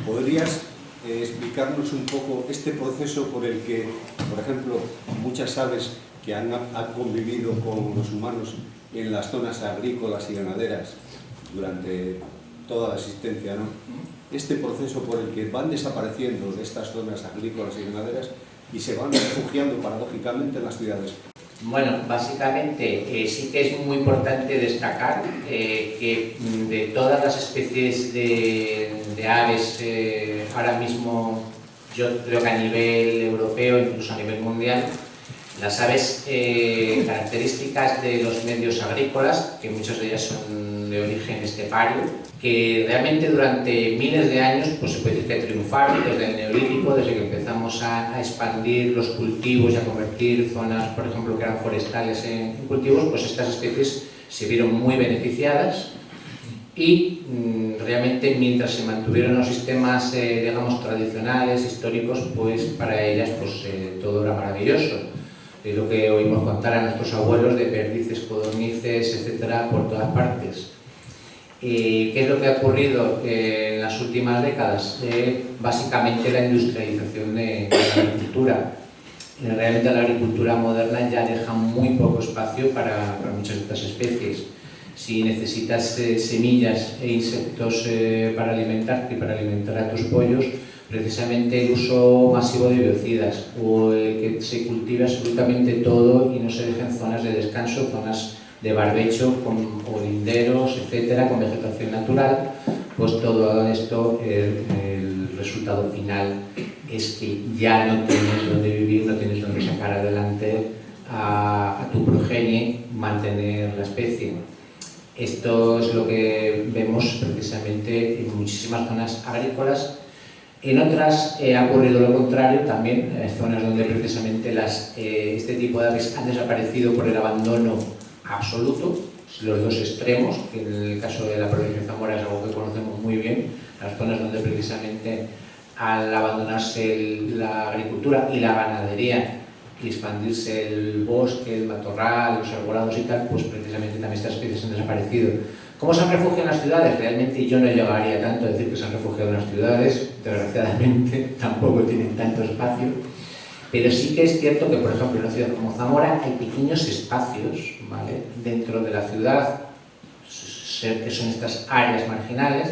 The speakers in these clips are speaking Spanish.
¿podrías explicarnos un poco este proceso por el que, por ejemplo, muchas aves que han convivido con los humanos en las zonas agrícolas y ganaderas durante toda la existencia, ¿no? Este proceso por el que van desapareciendo de estas zonas agrícolas y ganaderas y se van refugiando paradójicamente en las ciudades? Bueno, básicamente sí que es muy importante destacar que de todas las especies de aves, ahora mismo yo creo que a nivel europeo, incluso a nivel mundial, las aves características de los medios agrícolas, que muchas de ellas son de origen estepario, que realmente durante miles de años pues se puede decir que triunfaron desde el Neolítico, desde que empezamos a expandir los cultivos y a convertir zonas, por ejemplo, que eran forestales en cultivos, pues estas especies se vieron muy beneficiadas y realmente mientras se mantuvieron los sistemas, digamos, tradicionales, históricos, pues para ellas pues todo era maravilloso. Es lo que oímos contar a nuestros abuelos de perdices, codornices, etcétera, por todas partes. ¿Qué es lo que ha ocurrido en las últimas décadas? Básicamente la industrialización de la agricultura. Realmente la agricultura moderna ya deja muy poco espacio para muchas de estas especies. Si necesitas semillas e insectos para alimentarte y para alimentar a tus pollos, precisamente el uso masivo de biocidas o el que se cultive absolutamente todo y no se dejen zonas de descanso, zonas de barbecho con linderos, etcétera, con vegetación natural, pues todo esto, el resultado final es que ya no tienes donde vivir, no tienes donde sacar adelante a tu progenie, mantener la especie. Esto es lo que vemos precisamente en muchísimas zonas agrícolas. En otras ha ocurrido lo contrario también, en zonas donde precisamente este tipo de aves han desaparecido por el abandono absoluto, los dos extremos, que en el caso de la provincia de Zamora es algo que conocemos muy bien, las zonas donde precisamente al abandonarse la agricultura y la ganadería y expandirse el bosque, el matorral, los arbolados y tal, pues precisamente también estas especies han desaparecido. ¿Cómo se han refugiado en las ciudades? Realmente yo no llegaría tanto a decir que se han refugiado en las ciudades, desgraciadamente tampoco tienen tanto espacio, pero sí que es cierto que, por ejemplo, en una ciudad como Zamora hay pequeños espacios, ¿vale?, dentro de la ciudad, que son estas áreas marginales,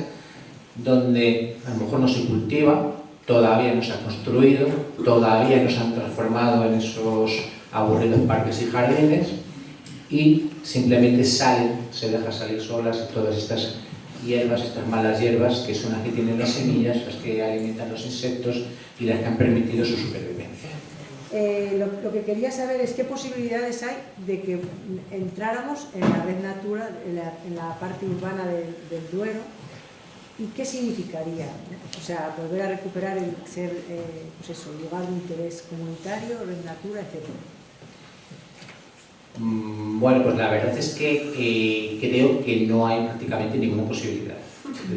donde a lo mejor no se cultiva, todavía no se ha construido, todavía no se han transformado en esos aburridos parques y jardines, y simplemente se deja salir solas todas estas hierbas, estas malas hierbas, que son las que tienen las semillas, las que alimentan los insectos y las que han permitido su supervivencia. Lo que quería saber es qué posibilidades hay de que entráramos en la red Natura, en la parte urbana del Duero, y qué significaría, ¿no? O sea, volver a recuperar el ser, pues eso, lugar de interés comunitario, red Natura, etc. Bueno, pues la verdad es que creo que no hay prácticamente ninguna posibilidad.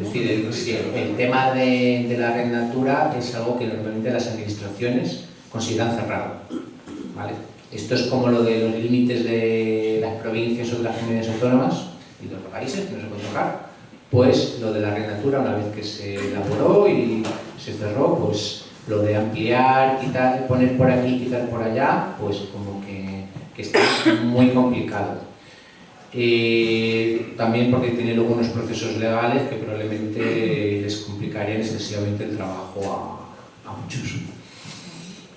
Es decir, el tema de la red Natura es algo que normalmente las administraciones consideran cerrado, ¿vale? Esto es como lo de los límites de las provincias o de las comunidades autónomas y de los países, que no se puede tocar. Pues lo de la red Natura, una vez que se elaboró y se cerró, pues lo de ampliar, quitar, poner por aquí, quitar por allá, pues como que está muy complicado. También porque tiene luego unos procesos legales que probablemente les complicarían excesivamente el trabajo a muchos.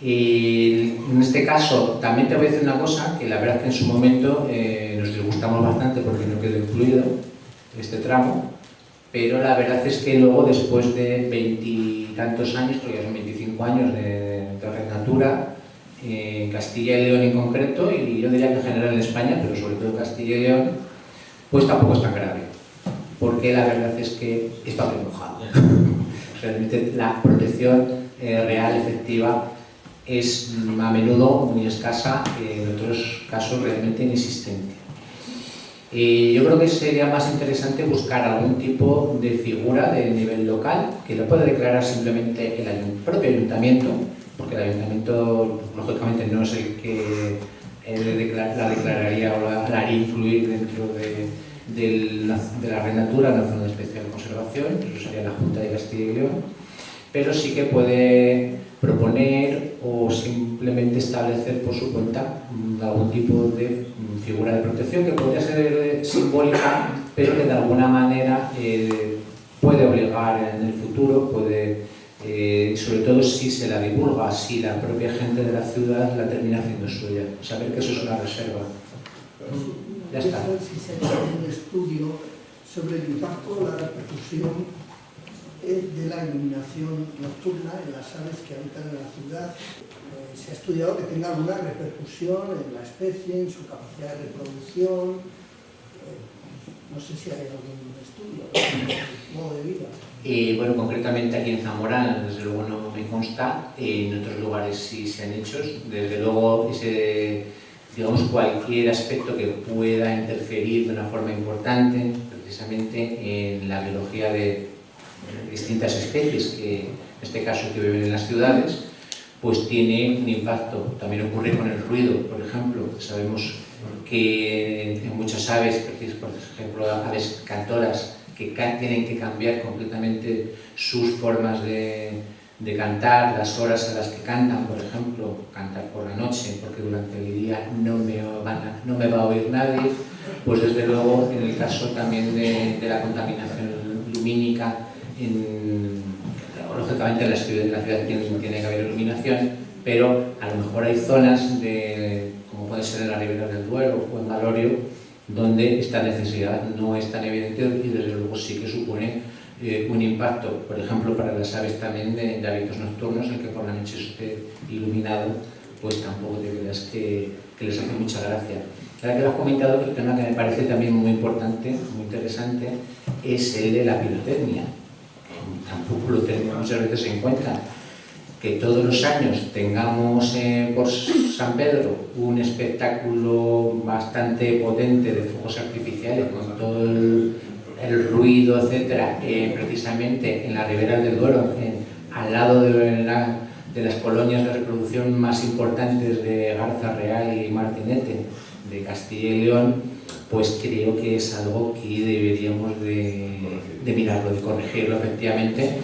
En este caso, también te voy a decir una cosa, que la verdad es que en su momento nos disgustamos bastante porque no quedó incluido este tramo, pero la verdad es que luego, después de 20 y tantos años, porque ya son 25 años de red Natura, en Castilla y León en concreto, y yo diría que en general en España, pero sobre todo en Castilla y León, pues tampoco es tan grave, porque la verdad es que está bien mojado. Realmente la protección real, efectiva, es a menudo muy escasa, en otros casos realmente inexistente. Yo creo que sería más interesante buscar algún tipo de figura de nivel local que lo pueda declarar simplemente el propio ayuntamiento, porque el ayuntamiento lógicamente no es el que la declararía o la haría influir dentro de la red Natura, una zona de especial conservación, eso sería la Junta de Castilla y León, pero sí que puede proponer o simplemente establecer por su cuenta algún tipo de figura de protección que podría ser simbólica, pero que de alguna manera puede obligar en el futuro, sobre todo si se la divulga, si la propia gente de la ciudad la termina haciendo suya, saber que eso es una reserva. Ya está. Si se hace un estudio sobre el impacto o la repercusión de la iluminación nocturna en las aves que habitan en la ciudad. Se ha estudiado que tenga alguna repercusión en la especie, en su capacidad de reproducción. No sé si hay algún estudio, modo de vida. Bueno, concretamente aquí en Zamora, desde luego no me consta, en otros lugares sí se han hecho. Desde luego, digamos, cualquier aspecto que pueda interferir de una forma importante, precisamente en la biología de distintas especies, que en este caso que viven en las ciudades, pues tiene un impacto. También ocurre con el ruido, por ejemplo. Sabemos que en muchas aves, por ejemplo aves cantoras, que tienen que cambiar completamente sus formas de cantar, las horas a las que cantan, por ejemplo, cantar por la noche, porque durante el día no me va a oír nadie. Pues desde luego, en el caso también de la contaminación lumínica, lógicamente en la ciudad tiene que haber iluminación, pero a lo mejor hay zonas, como puede ser en la Ribera del Duero o en Malorio, donde esta necesidad no es tan evidente y desde luego sí que supone un impacto, por ejemplo, para las aves también de hábitos nocturnos, el que por la noche esté iluminado, pues tampoco te creas que les hace mucha gracia. Ahora que lo has comentado, otro tema que me parece también muy importante, muy interesante, es el de la pirotecnia. Tampoco lo tenemos muchas veces en cuenta. Que todos los años tengamos por San Pedro un espectáculo bastante potente de fuegos artificiales con todo el ruido, etcétera, precisamente en la Ribera del Duero, al lado de las colonias de reproducción más importantes de Garza Real y Martinete de Castilla y León, pues creo que es algo que deberíamos de mirarlo, de corregirlo efectivamente.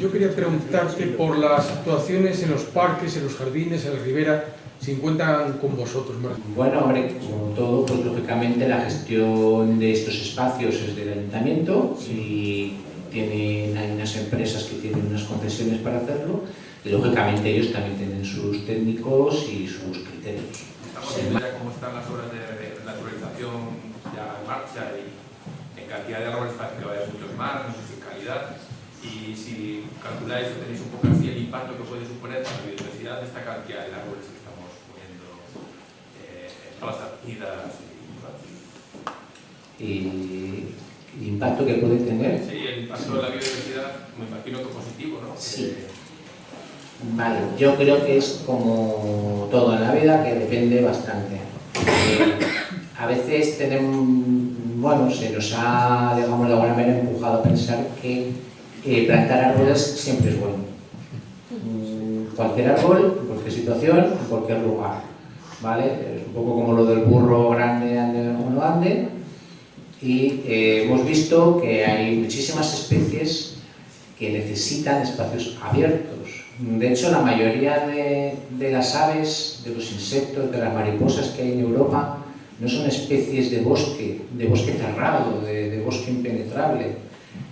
Yo quería preguntarte por las actuaciones en los parques, en los jardines, en la ribera, si cuentan con vosotros. Bueno, hombre, como todo, pues lógicamente la gestión de estos espacios es del ayuntamiento y hay unas empresas que tienen unas concesiones para hacerlo y lógicamente ellos también tienen sus técnicos y sus criterios. Estamos viendo ya cómo están las obras de naturalización ya en marcha y en cantidad de árboles parece que va a haber muchos más, no sé si en calidad, y si calculáis o tenéis un poco así el impacto que puede suponer para la biodiversidad de esta cantidad de árboles que estamos poniendo en todas las avenidas y el impacto que puede tener. Sí, el impacto de la biodiversidad me imagino que positivo, ¿no? Sí. Vale, yo creo que es como todo en la vida, que depende bastante. A veces se nos ha, digamos, de alguna manera empujado a pensar que plantar árboles siempre es bueno. Cualquier árbol, en cualquier situación, en cualquier lugar. ¿Vale? Es un poco como lo del burro grande ande o no ande. Y hemos visto que hay muchísimas especies que necesitan espacios abiertos. De hecho, la mayoría de las aves, de los insectos, de las mariposas que hay en Europa, no son especies de bosque cerrado, de bosque impenetrable.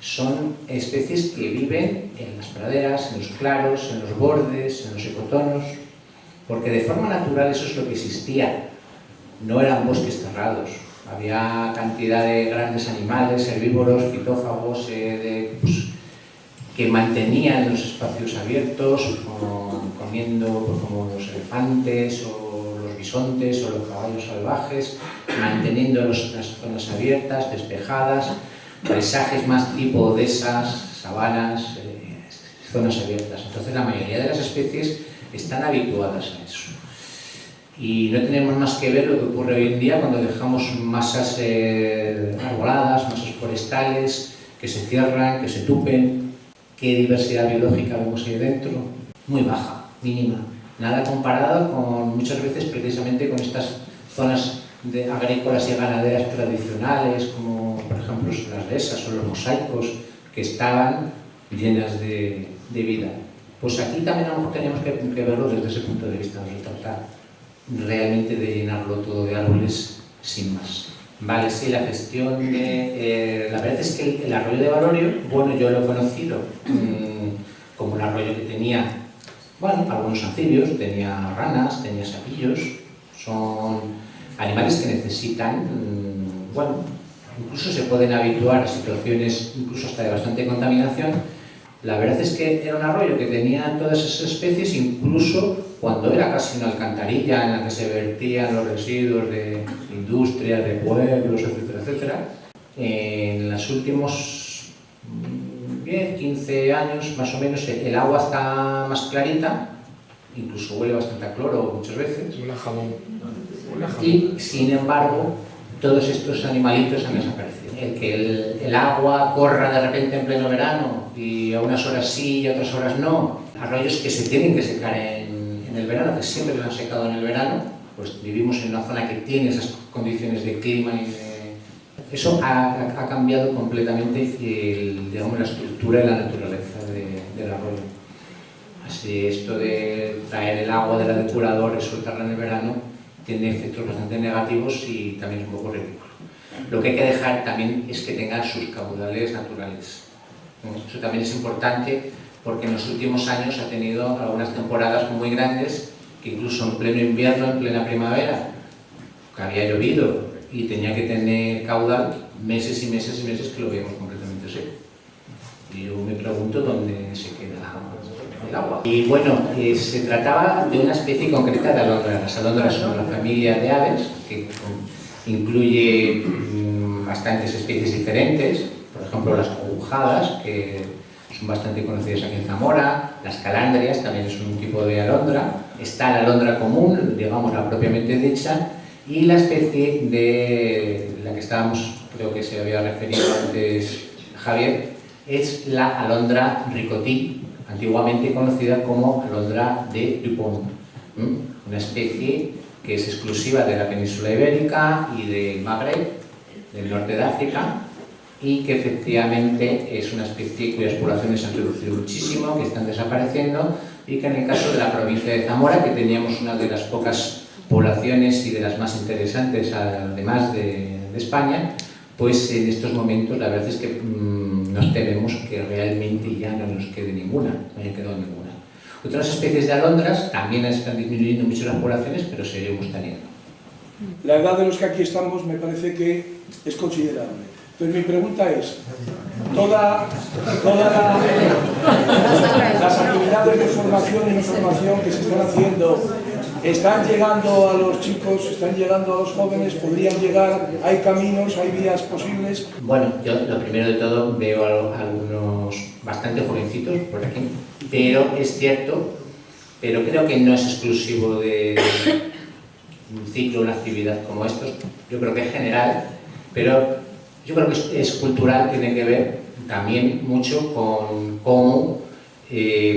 Son especies que viven en las praderas, en los claros, en los bordes, en los ecotonos, porque de forma natural eso es lo que existía. No eran bosques cerrados. Había cantidad de grandes animales, herbívoros, fitófagos, que mantenían los espacios abiertos, comiendo como los elefantes o los bisontes o los caballos salvajes, manteniendo las zonas abiertas, despejadas, paisajes más tipo dehesas, sabanas, zonas abiertas. Entonces la mayoría de las especies están habituadas a eso. Y no tenemos más que ver lo que ocurre hoy en día cuando dejamos masas arboladas, masas forestales, que se cierran, que se tupen. ¿Qué diversidad biológica vemos ahí dentro? Muy baja, mínima. Nada comparado con muchas veces precisamente con estas zonas agrícolas y ganaderas tradicionales, como por ejemplo las dehesas o los mosaicos, que estaban llenas de vida. Pues aquí también a lo mejor tenemos que verlo desde ese punto de vista, no se trata realmente de llenarlo todo de árboles sin más. Vale, sí, la gestión de... la verdad es que el arroyo de Valorio, bueno, yo lo he conocido como un arroyo que tenía, bueno, algunos anfibios, tenía ranas, tenía sapillos, son animales que necesitan, bueno, incluso se pueden habituar a situaciones incluso hasta de bastante contaminación. La verdad es que era un arroyo que tenía todas esas especies, incluso cuando era casi una alcantarilla en la que se vertían los residuos de industrias, de pueblos, etcétera, etcétera. En los últimos 10, 15 años más o menos el agua está más clarita, incluso huele bastante a cloro muchas veces. Huele a jabón. Y sin embargo, todos estos animalitos han desaparecido. El que el agua corra de repente en pleno verano y a unas horas sí y a otras horas no, arroyos que se tienen que secar en el verano, que siempre se han secado en el verano, pues vivimos en una zona que tiene esas condiciones de clima y eso ha cambiado completamente digamos, la estructura y la naturaleza del arroyo. Así, esto de traer el agua de la depuradora y soltarla en el verano tiene efectos bastante negativos y también es un poco ridículo. Lo que hay que dejar también es que tengan sus caudales naturales. Eso también es importante porque en los últimos años ha tenido algunas temporadas muy grandes que incluso en pleno invierno, en plena primavera, que había llovido y tenía que tener caudal, meses y meses y meses que lo veíamos completamente seco. Y yo me pregunto dónde se queda el agua. Y bueno, se trataba de una especie concreta de alondra. Las alondras son una familia de aves que incluye bastantes especies diferentes, por ejemplo las cogujadas, que son bastante conocidas aquí en Zamora, las calandrias también es un tipo de alondra, está la alondra común, digamos la propiamente dicha, y la especie de la que estábamos, creo que se había referido antes Javier, es la alondra ricotí, antiguamente conocida como alondra de Dupont, una especie que es exclusiva de la península ibérica y del Magreb, del norte de África, y que efectivamente es una especie cuyas poblaciones se han reducido muchísimo, que están desapareciendo, y que en el caso de la provincia de Zamora, que teníamos una de las pocas poblaciones y de las más interesantes, además de España, pues en estos momentos la verdad es que nos tememos que realmente ya no nos quede ninguna, no haya quedado ninguna. Otras especies de alondras también están disminuyendo mucho las poblaciones, pero seguimos teniendo. La edad de los que aquí estamos me parece que es considerable. Entonces mi pregunta es, todas las actividades de formación e información que se están haciendo, ¿están llegando a los chicos, están llegando a los jóvenes, podrían llegar, hay caminos, hay vías posibles? Bueno, yo lo primero de todo veo a algunos bastante jovencitos por aquí, pero es cierto, pero creo que no es exclusivo de un ciclo, una actividad como estos, yo creo que es general, pero yo creo que es cultural, tiene que ver también mucho con cómo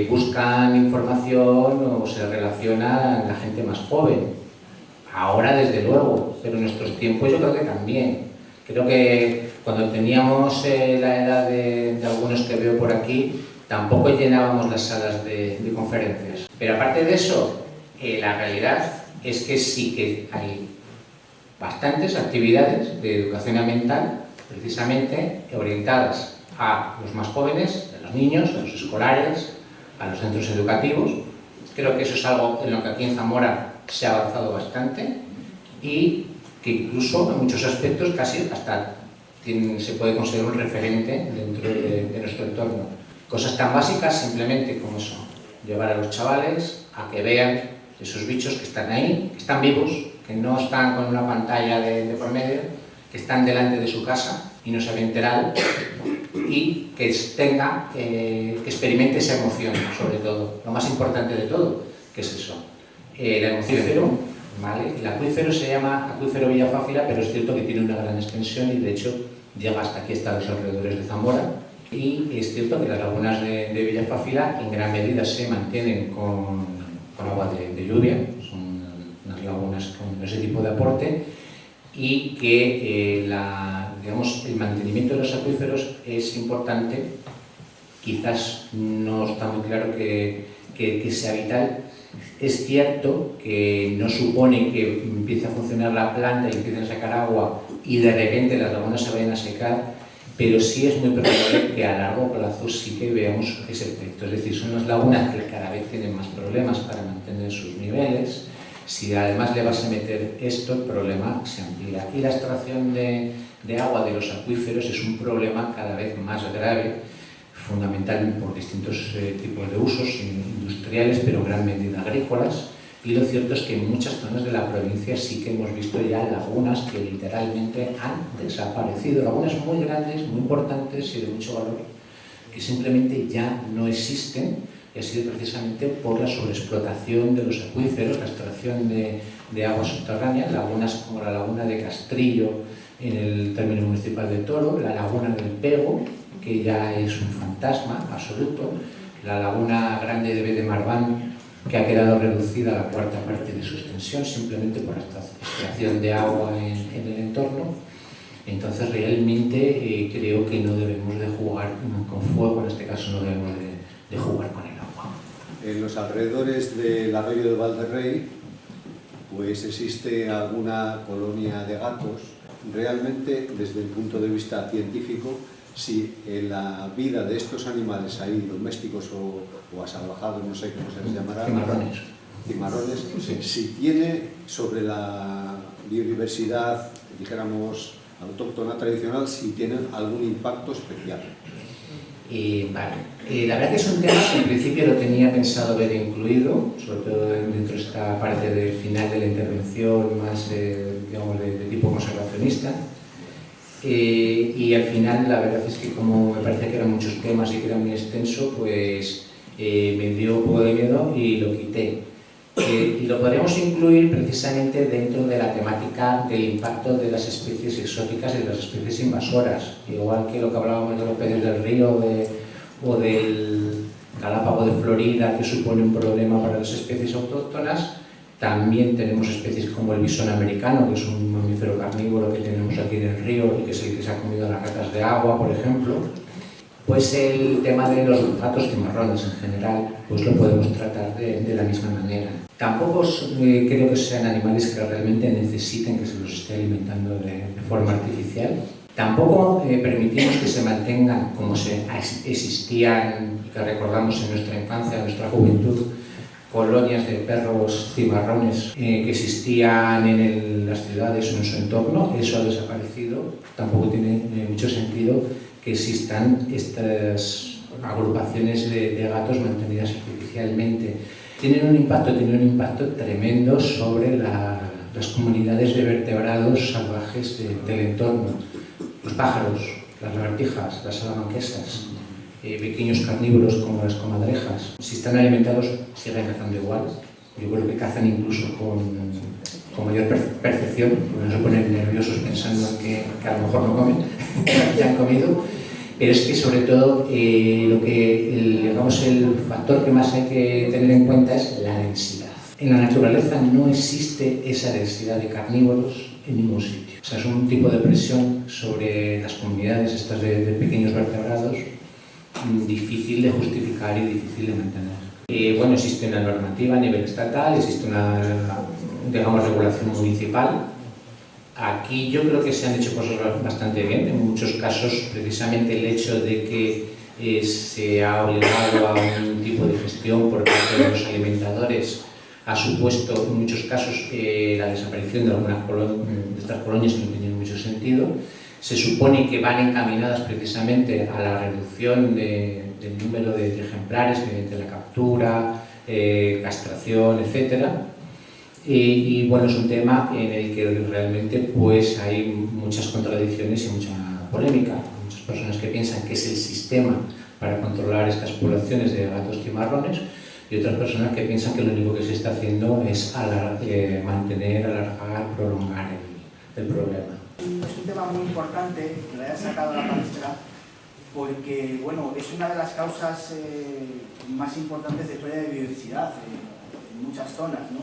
buscan información o se relaciona la gente más joven. Ahora desde luego, pero en nuestros tiempos yo creo que también. Creo que cuando teníamos la edad de algunos que veo por aquí, tampoco llenábamos las salas de conferencias. Pero aparte de eso, la realidad es que sí que hay bastantes actividades de educación ambiental, precisamente orientadas a los más jóvenes, a los niños, a los escolares, a los centros educativos. Creo que eso es algo en lo que aquí en Zamora se ha avanzado bastante y que incluso en muchos aspectos casi hasta se puede considerar un referente dentro de nuestro entorno. Cosas tan básicas simplemente como eso, llevar a los chavales a que vean esos bichos que están ahí, que están vivos, que no están con una pantalla de por medio, que están delante de su casa y no se había enterado, y que que experimente esa emoción, sobre todo, lo más importante de todo, que es eso, la emoción. ¿Vale? El acuífero se llama acuífero Villafáfila, pero es cierto que tiene una gran extensión y de hecho llega hasta aquí, hasta los alrededores de Zamora, y es cierto que las lagunas de Villafáfila en gran medida se mantienen con agua de lluvia, son unas lagunas con ese tipo de aporte, y que digamos, el mantenimiento de los acuíferos es importante quizás no está muy claro que sea vital. Es cierto que no supone que empiece a funcionar la planta y empiecen a sacar agua y de repente las lagunas se vayan a secar, pero sí es muy probable que a largo plazo sí que veamos ese efecto. Es decir, son unas lagunas que cada vez tienen más problemas para mantener sus niveles. Si además le vas a meter esto, el problema se amplía. Y la extracción de agua de los acuíferos es un problema cada vez más grave, fundamentalmente por distintos tipos de usos industriales, pero en gran medida agrícolas. Y lo cierto es que en muchas zonas de la provincia sí que hemos visto ya lagunas que literalmente han desaparecido. Lagunas muy grandes, muy importantes y de mucho valor, que simplemente ya no existen, y ha sido precisamente por la sobreexplotación de los acuíferos, la extracción de agua subterránea, lagunas como la laguna de Castrillo en el término municipal de Toro, la laguna del Pego, que ya es un fantasma absoluto, la laguna grande de Marván, que ha quedado reducida a la cuarta parte de su extensión simplemente por la extracción de agua en el entorno. Entonces realmente creo que no debemos de jugar con fuego, en este caso no debemos de jugar con el agua. En los alrededores del arroyo de Valderrey pues existe alguna colonia de gatos. Realmente, desde el punto de vista científico, si la vida de estos animales ahí, domésticos o asalvajados, no sé cómo se les llamará, cimarrones, si tiene sobre la biodiversidad, dijéramos, autóctona tradicional, si tiene algún impacto especial. Vale. La verdad que es un tema que en principio lo tenía pensado haber incluido, sobre todo dentro de esta parte de final de la intervención, más digamos, de tipo conservacionista. Y al final la verdad es que como me parece que eran muchos temas y que era muy extenso, pues me dio un poco de miedo y lo quité. Y lo podríamos incluir precisamente dentro de la temática del impacto de las especies exóticas y de las especies invasoras, igual que lo que hablábamos de los peces del río o del Galápago de Florida, que supone un problema para las especies autóctonas. También tenemos especies como el bisón americano, que es un mamífero carnívoro que tenemos aquí en el río y que es el que se ha comido a las ratas de agua, por ejemplo. Pues el tema de los gatos cimarrones en general, pues lo podemos tratar de la misma manera. Tampoco creo que sean animales que realmente necesiten que se los esté alimentando de forma artificial. Tampoco permitimos que se mantengan como existían, que recordamos en nuestra infancia, en nuestra juventud, colonias de perros cimarrones que existían en las ciudades o en su entorno. Eso ha desaparecido. Tampoco tiene mucho sentido que existan estas agrupaciones de gatos mantenidas artificialmente. Tienen un impacto tremendo sobre las comunidades de vertebrados salvajes del entorno. Los pájaros, las lagartijas, las salamanquesas, pequeños carnívoros como las comadrejas. Si están alimentados, siguen cazando igual. Yo creo que cazan incluso con mayor percepción, porque no se ponen nerviosos pensando que a lo mejor no comen, ya han comido. Pero es que sobre todo digamos, el factor que más hay que tener en cuenta es la densidad. En la naturaleza no existe esa densidad de carnívoros en ningún sitio. O sea, es un tipo de presión sobre las comunidades estas de pequeños vertebrados difícil de justificar y difícil de mantener. Bueno, existe una normativa a nivel estatal, existe una, digamos, regulación municipal. Aquí yo creo que se han hecho cosas bastante bien. En muchos casos, precisamente el hecho de que se ha obligado a un tipo de gestión por parte de los alimentadores ha supuesto en muchos casos la desaparición de algunas de estas colonias que no tenían mucho sentido. Se supone que van encaminadas precisamente a la reducción del número de ejemplares mediante la captura, castración, etc. Y bueno, es un tema en el que realmente pues, hay muchas contradicciones y mucha polémica. Hay muchas personas que piensan que es el sistema para controlar estas poblaciones de gatos cimarrones y otras personas que piensan que lo único que se está haciendo es mantener, alargar, prolongar el problema. Es un tema muy importante que lo hayas sacado a la palestra porque bueno, es una de las causas más importantes de pérdida de biodiversidad en muchas zonas, ¿no?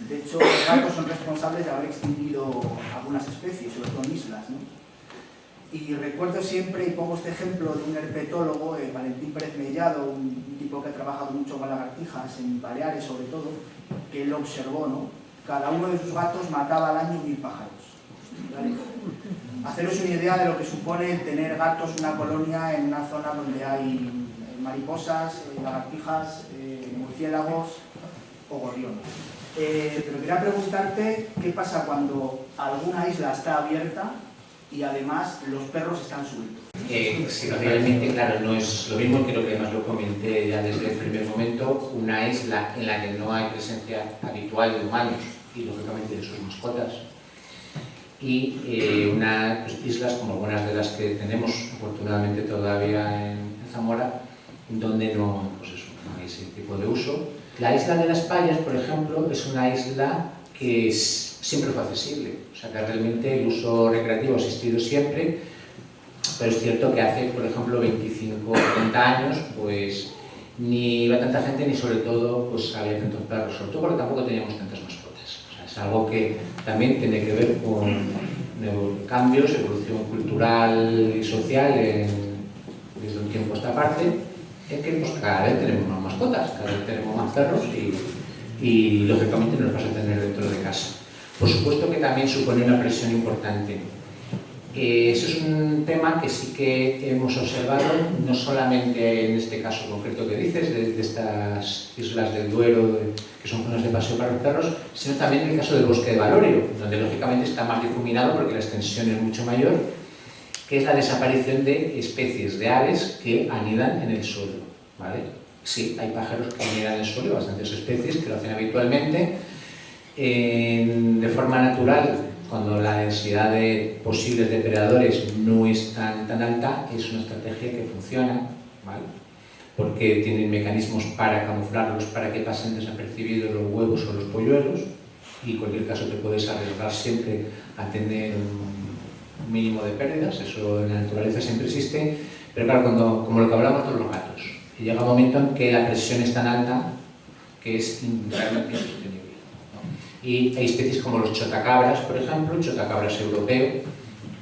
De hecho, los gatos son responsables de haber extinguido algunas especies, sobre todo en islas, ¿no? Y recuerdo siempre, y pongo este ejemplo de un herpetólogo, Valentín Pérez Mellado, un tipo que ha trabajado mucho con lagartijas, en Baleares sobre todo, que él observó, ¿no? Cada uno de sus gatos mataba al año 1000 pájaros. ¿Vale? Haceros una idea de lo que supone tener gatos, una colonia en una zona donde hay mariposas, lagartijas, murciélagos o gorriones. Pero quería preguntarte qué pasa cuando alguna isla está abierta y además los perros están sueltos. Sí, realmente, claro, no es lo mismo, creo que además lo comenté ya desde el primer momento, una isla en la que no hay presencia habitual de humanos y lógicamente de sus mascotas, y unas islas como algunas de las que tenemos afortunadamente todavía en Zamora, donde no, pues eso, no hay ese tipo de uso. La isla de las Payas, por ejemplo, es una isla que siempre fue accesible, o sea que realmente el uso recreativo ha existido siempre, pero es cierto que hace, por ejemplo, 25 o 30 años, pues ni iba tanta gente ni sobre todo pues había tantos perros, sobre todo porque tampoco teníamos tantas mascotas. O sea, es algo que también tiene que ver con cambios, evolución cultural y social desde un tiempo a esta parte, en que pues, cada vez tenemos más mascotas, cada vez tenemos más perros y lógicamente nos vas a tener dentro de casa. Por supuesto que también supone una presión importante. Eso es un tema que sí que hemos observado, no solamente en este caso concreto que dices, de estas islas del Duero, que son zonas de paseo para los perros, sino también en el caso del bosque de Valorio, donde lógicamente está más difuminado porque la extensión es mucho mayor, que es la desaparición de especies de aves que anidan en el suelo, ¿vale? Sí, hay pájaros que anidan en el suelo, bastantes especies que lo hacen habitualmente, de forma natural. Cuando la densidad de posibles depredadores no es tan alta, es una estrategia que funciona, ¿vale? Porque tienen mecanismos para camuflarlos, para que pasen desapercibidos los huevos o los polluelos, y en cualquier caso te puedes arriesgar siempre a tener un mínimo de pérdidas, eso en la naturaleza siempre existe, pero claro, como lo que hablamos de los gatos, llega un momento en que la presión es tan alta que es realmente insostenible. Y hay especies como los chotacabras, por ejemplo, chotacabras europeo,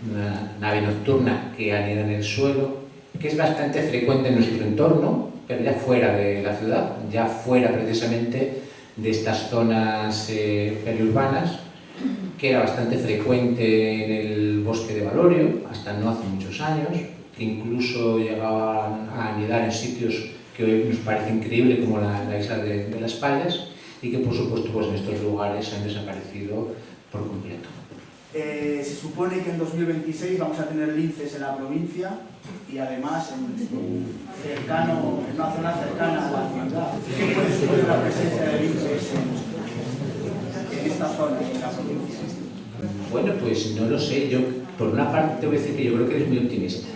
una nave nocturna que anida en el suelo, que es bastante frecuente en nuestro entorno, pero ya fuera de la ciudad, ya fuera precisamente de estas zonas periurbanas, que era bastante frecuente en el bosque de Valorio, hasta no hace muchos años, que incluso llegaban a anidar en sitios que hoy nos parece increíble, como la isla de las Payas, y que por supuesto pues, en estos lugares han desaparecido por completo. Se supone que en 2026 vamos a tener linces en la provincia y además en una zona cercana a la ciudad. ¿Qué puede suponer la presencia de linces en esta zona, en la provincia? Bueno, pues no lo sé. Yo, por una parte, te voy a decir que yo creo que eres muy optimista.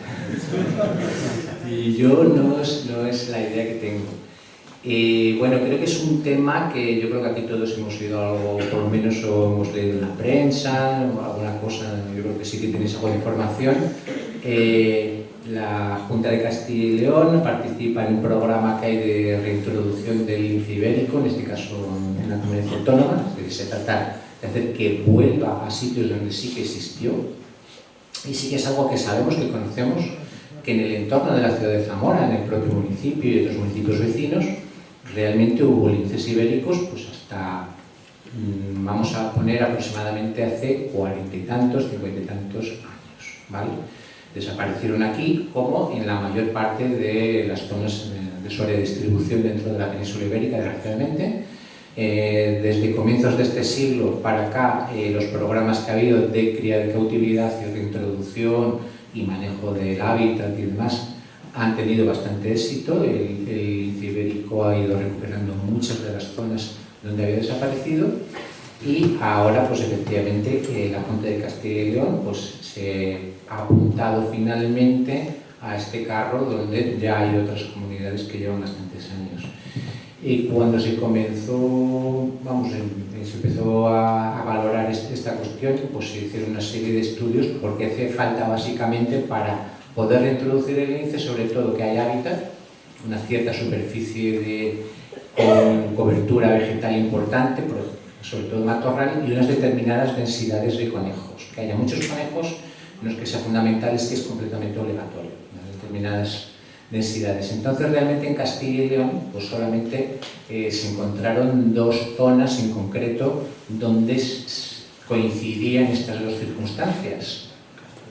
Y yo no es la idea que tengo. Bueno, creo que es un tema que yo creo que aquí todos hemos oído algo, por lo menos o hemos leído en la prensa o alguna cosa, yo creo que sí que tenéis algo de información. La Junta de Castilla y León participa en un programa que hay de reintroducción del lince ibérico, en este caso en la comunidad autónoma, es decir, se trata de hacer que vuelva a sitios donde sí que existió, y sí que es algo que sabemos, que conocemos, que en el entorno de la ciudad de Zamora, en el propio municipio y otros municipios vecinos, realmente hubo linces ibéricos pues hasta, vamos a poner aproximadamente hace 40 y tantos, 50 y tantos años, ¿vale? Desaparecieron aquí como en la mayor parte de las zonas de su área de distribución dentro de la península ibérica, desgraciadamente. Desde comienzos de este siglo para acá, los programas que ha habido de cría de cautividad y reintroducción y manejo del hábitat y demás han tenido bastante éxito. El lince ibérico ha ido recuperando muchas de las zonas donde había desaparecido y ahora pues efectivamente la Junta de Castilla y León pues se ha apuntado finalmente a este carro, donde ya hay otras comunidades que llevan bastantes años. Y cuando se comenzó, se empezó a valorar esta cuestión, pues se hicieron una serie de estudios porque hace falta básicamente para poder reintroducir el lince, sobre todo que haya hábitat, una cierta superficie con cobertura vegetal importante, sobre todo matorral, y unas determinadas densidades de conejos, que haya muchos conejos, no es que sea fundamental, es que es completamente obligatorio en determinadas densidades. Entonces realmente en Castilla y León pues solamente se encontraron 2 zonas en concreto donde coincidían estas 2 circunstancias,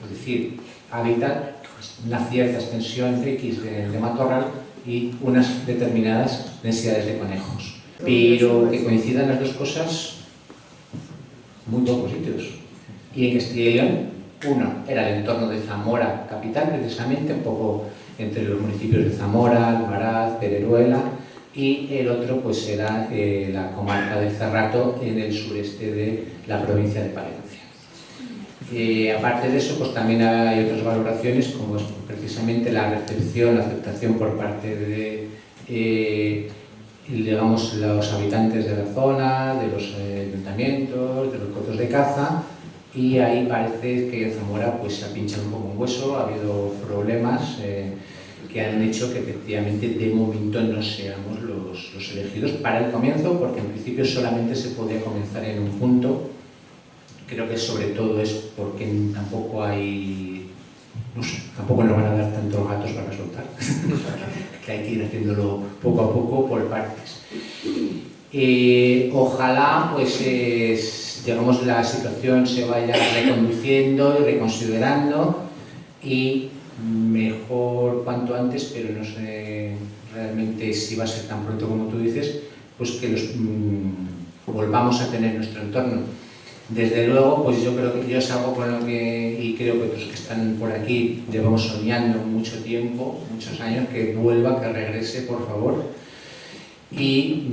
es decir, hábitat, una cierta extensión X de matorral y unas determinadas densidades de conejos. Pero que coincidan las 2 cosas, muy pocos sitios. Y en Castilla y León, uno era el entorno de Zamora capital, precisamente, un poco entre los municipios de Zamora, Almaraz, Teruel, y el otro pues era la comarca del Cerrato, en el sureste de la provincia de Palencia. Aparte de eso, pues también hay otras valoraciones, como es precisamente la recepción, la aceptación por parte de digamos, los habitantes de la zona, de los ayuntamientos, de los cotos de caza, y ahí parece que en Zamora pues, se ha pinchado un poco un hueso, ha habido problemas que han hecho que efectivamente de momento no seamos los elegidos para el comienzo, porque en principio solamente se podía comenzar en un punto. Creo que sobre todo es porque tampoco hay, no sé, tampoco nos van a dar tantos gatos para soltar, que hay que ir haciéndolo poco a poco por partes. Ojalá pues digamos la situación se vaya reconduciendo y reconsiderando, y mejor cuanto antes, pero no sé realmente si va a ser tan pronto como tú dices, pues que volvamos a tener nuestro entorno. Desde luego, pues yo creo que yo es algo con lo que, y creo que otros que están por aquí, llevamos soñando mucho tiempo, muchos años, que vuelva, que regrese, por favor. Y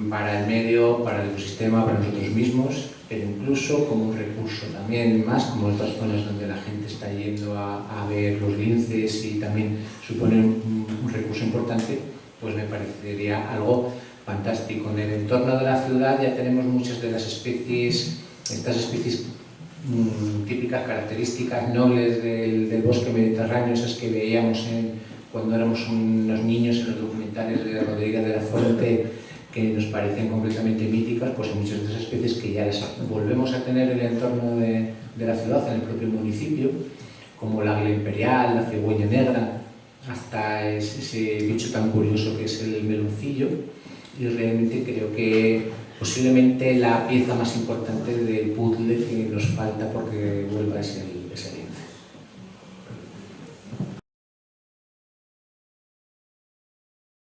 para el medio, para el ecosistema, para nosotros mismos, pero incluso como un recurso también más, como otras zonas donde la gente está yendo a ver los linces y también supone un recurso importante, pues me parecería algo fantástico. En el entorno de la ciudad ya tenemos muchas de las especies, estas especies típicas, características nobles del bosque mediterráneo, esas que veíamos cuando éramos unos niños en los documentales de Rodríguez de la Fuente, que nos parecen completamente míticas, pues hay muchas de esas especies que ya las volvemos a tener en el entorno de la ciudad, en el propio municipio, como la águila imperial, la cigüeña negra, hasta ese bicho tan curioso que es el meloncillo, y realmente creo que posiblemente la pieza más importante del puzzle que nos falta porque vuelva a ser